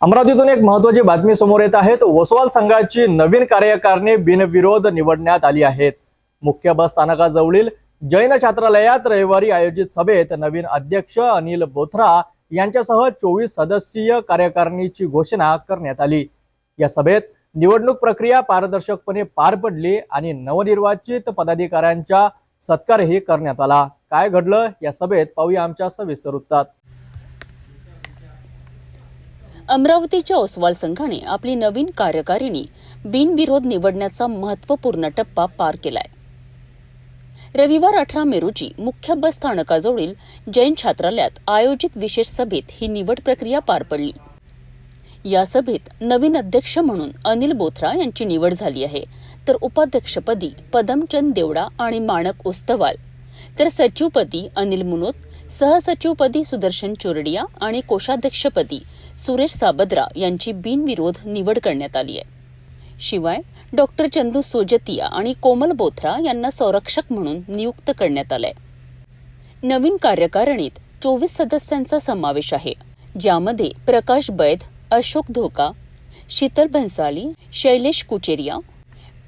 अमरावतीतून एक महत्त्वाची बातमी समोर येत आहे. ओसवाल संघाची नवीन कार्यकारिणी बिनविरोध निवडण्यात आली आहे. मुख्य बस स्थानकाजवळील जैन छात्रालयात रविवारी आयोजित सभेत नवीन अध्यक्ष अनिल बोथरा यांच्यासह 24 सदस्यीय कार्यकारिणीची घोषणा करण्यात आली. या सभेत निवडणूक प्रक्रिया पारदर्शकपणे पार पडली आणि नवनिर्वाचित पदाधिकाऱ्यांचा सत्कारही करण्यात आला. काय घडलं या सभेत पाहूया आमच्या सविस्तर वृत्तात. अमरावतीच्या ओसवाल संघाने आपली नवीन कार्यकारिणी बिनविरोध निवडण्याचा महत्त्वपूर्ण टप्पा पार केलाय. रविवार 18 मे रोजी मुख्य बस स्थानकाजवळील जैन छात्रालयात आयोजित विशेष सभेत ही निवड प्रक्रिया पार पडली. या सभेत नवीन अध्यक्ष म्हणून अनिल बोथरा यांची निवड झाली आहे, तर उपाध्यक्षपदी पदमचंद देवडा आणि माणक ओस्तवाल, तर सचिवपदी अनिल मुनोत, सहसचिवपदी सुदर्शन चोरडिया आणि कोषाध्यक्षपदी सुरेश साबद्रा यांची बिनविरोध निवड करण्यात आली आहे. शिवाय डॉक्टर चंदू सोजतिया आणि कोमल बोथरा यांना संरक्षक म्हणून नियुक्त करण्यात आलंय. नवीन कार्यकारिणीत 24 सदस्यांचा समावेश आहे, ज्यामध्ये प्रकाश बैद, अशोक धोका, शीतल भन्साली, शैलेश कुचेरिया,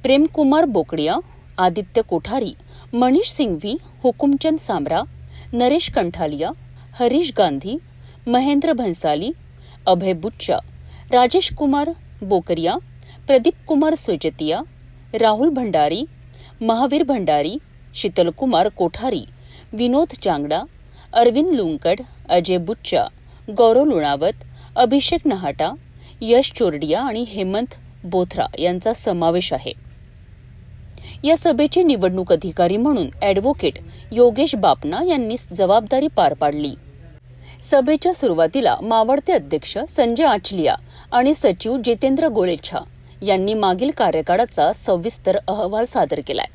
प्रेमकुमार बोकडिया, आदित्य कोठारी, मनीष सिंघवी, हुकुमचंद सामरा, नरेश कंठालिया, हरीश गांधी, महेंद्र भन्साली, अभय बुच्चा, राजेश कुमार बोकरिया, प्रदीप कुमार सोजतिया, राहुल भंडारी, महावीर भंडारी, शीतल कुमार कोठारी, विनोद चांगडा, अरविंद लुंकड, अजय बुच्चा, गौरव लुणावत, अभिषेक नहाटा, यश चोरडिया आणि हेमंत बोथरा यांचा समावेश आहे. या सभेचे निवडणूक अधिकारी म्हणून ॲडव्होकेट योगेश बापना यांनी जबाबदारी पार पाडली. सभेच्या सुरुवातीला मावळते अध्यक्ष संजय आचलिया आणि सचिव जितेंद्र गोलेच्छा यांनी मागील कार्यकाळाचा सविस्तर अहवाल सादर केलाय.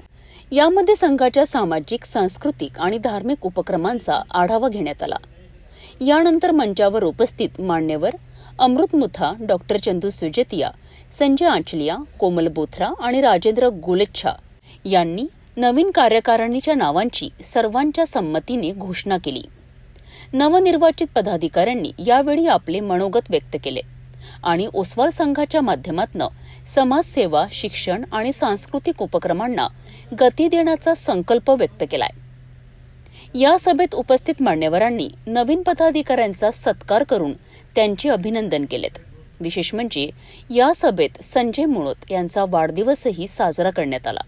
यामध्ये संघाच्या सामाजिक, सांस्कृतिक आणि धार्मिक उपक्रमांचा आढावा घेण्यात आला. यानंतर मंचावर उपस्थित मान्यवर अमृत मुथा, डॉक्टर चंदू सुजेतिया, संजय आचलिया, कोमल बोथरा आणि राजेंद्र गोलेच्छा यांनी नवीन कार्यकारिणीच्या नावांची सर्वांच्या संमतीने घोषणा केली. नवनिर्वाचित पदाधिकाऱ्यांनी यावेळी आपले मनोगत व्यक्त केले आणि ओसवाल संघाच्या माध्यमातून समाजसेवा, शिक्षण आणि सांस्कृतिक उपक्रमांना गती देण्याचा संकल्प व्यक्त केलाय. या सभेत उपस्थित मान्यवरांनी नवीन पदाधिकाऱ्यांचा सत्कार करून त्यांचे अभिनंदन केलेत. विशेष म्हणजे या सभेत संजय मुनोत यांचा वाढदिवसही साजरा करण्यात आला.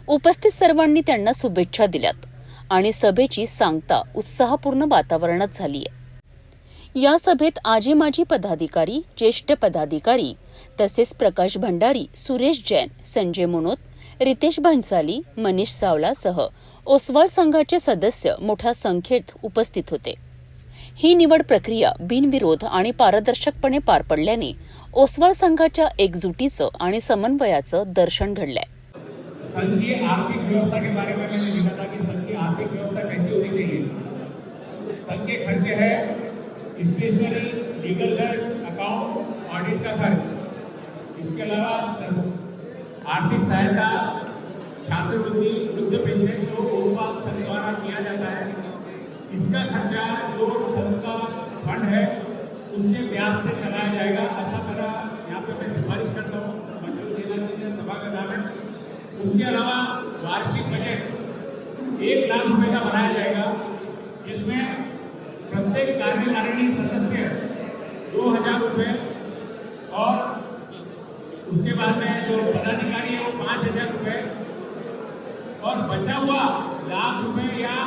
उपस्थित सर्वांनी त्यांना शुभेच्छा दिल्यात आणि सभेची सांगता उत्साहपूर्ण वातावरणात झाली आहे. या सभेत आजी माजी पदाधिकारी, ज्येष्ठ पदाधिकारी तसेच प्रकाश भंडारी, सुरेश जैन, संजय मुनोत, रितेश भन्साली, मनीष सावलासह ओसवाल संघाचे सदस्य मोठ्या संख्येत उपस्थित होते. ही निवड प्रक्रिया बिनविरोध आणि पारदर्शकपणे पार पडल्याने ओसवाल संघाच्या एकजुटीचं आणि समन्वयाचं दर्शन घडलंय. संघ की आर्थिक व्यवस्था के बारे में मैंने लिखा था कि संघ की आर्थिक व्यवस्था कैसी होनी चाहिए. संघ के खर्चे है स्टेशनरी, लीगल खर्च, अकाउंट, ऑडिट का खर्च. इसके अलावा आर्थिक सहायता, छात्रवृत्ति, वृद्ध पेंशन जो ओसवाल संघ द्वारा किया जाता है, इसका खर्चा जो संघ का फंड है उसके ब्याज से चलाया जाएगा. ऐसा मेरा यहाँ पे मैं सिफारिश करता हूँ, मंजूर देना चाहिए सभा का नाम है. उसके अलावा वार्षिक बजट 1 लाख रुपए का बनाया जाएगा, जिसमें प्रत्येक कार्यकारिणी सदस्य 2000 रुपए और उसके बाद में जो पदाधिकारी है वो 5000 रुपए और बचा हुआ लाख रुपए या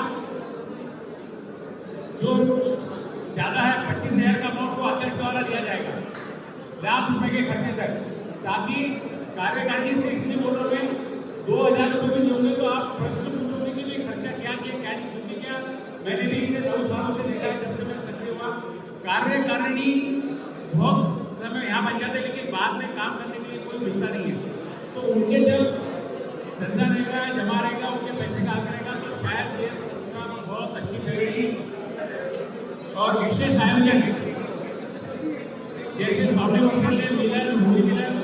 जो ज्यादा है 25,000 का अमाउंट को अध्यक्ष द्वारा दिया जाएगा लाख रुपए के खर्चे तक, ताकि कार्यकारिणी से इसलिए बोल रहे हैं 2000 रुपए में होंगे तो आप प्रश्न पूछोगे कि ये खर्चा क्या किया क्या नहीं, क्योंकि क्या मैंने भी इसे 2 सालों से देखा है जब से मैं सक्रिय हुआ. कार्यकारिणी बहुत समय यहाँ बन जाते हैं, लेकिन बाद में काम करने के लिए कोई मिलता नहीं है. तो उनके जब धंधा रहेगा, जमा रहेगा, उनके पैसे का करेगा, तो शायद ये संस्था बहुत अच्छी चलेगी। और विशेष आयोजन जैसे सामने वर्षाले मिलन, होली मिलन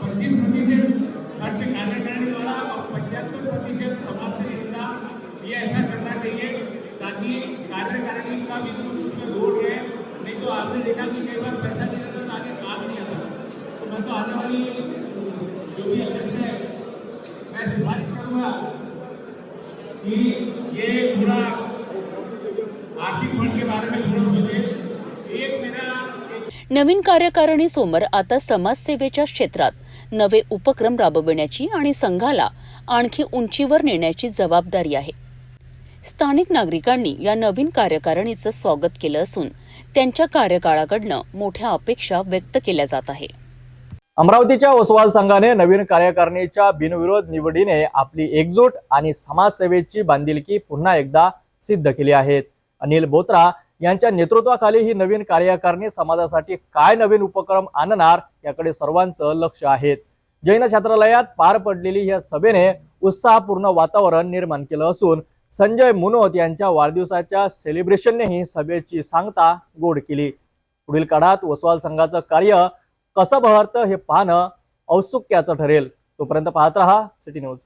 25% खर्च कार्यकारिणी द्वारा और 75% समाज से जुड़ना, ये ऐसा करना चाहिए ताकि कार्यकारिणी का भी कुछ उसमें रोल रहे। नहीं तो आपने देखा कि कई बार पैसा नहीं रहता तो आगे काम नहीं आता। तो मैं तो आने वाली जो भी अध्यक्ष है, मैं सिफारिश करूंगा कि ये थोड़ा आर्थिक फंड के बारे में थोड़ा सोचे। एक मेरा नवीन कार्यकारिणीसमोर आता समाजसेवेच्या क्षेत्रात नवे उपक्रम राबविण्याची आणि संघाला आणखी उंचीवर नेण्याची जबाबदारी आहे। स्थानिक नागरिकांनी या नवीन कार्यकारिणीचं स्वागत केलं असून त्यांच्या कार्यकाळाकडनं मोठ्या अपेक्षा व्यक्त केल्या जात आहे। अमरावतीच्या ओसवाल संघाने नवीन कार्यकारिणीच्या बिनविरोध निवडीने आपली एकजूट आणि समाजसेवेची बांधिलकी पुन्हा एकदा सिद्ध केली आहे। अनिल बोत्रा यांच्या नेतृत्वाखाली ही नवीन कार्यकारिणी समाजासाठी काय नवीन उपक्रम आणणार याकडे सर्वांचं लक्ष आहे। जैन छात्रालयात पार पडलेली या सभेने उत्साहपूर्ण वातावरण निर्माण केलं असून संजय मुनोत यांच्या वाढदिवसाच्या सेलिब्रेशननेही सभेची सांगता गोड केली। पुढील काळात ओसवाल संघाचं कार्य कसं बहरतं हे पाहणं औत्सुक्याचं ठरेल। तोपर्यंत पाहत रहा सिटी न्यूज।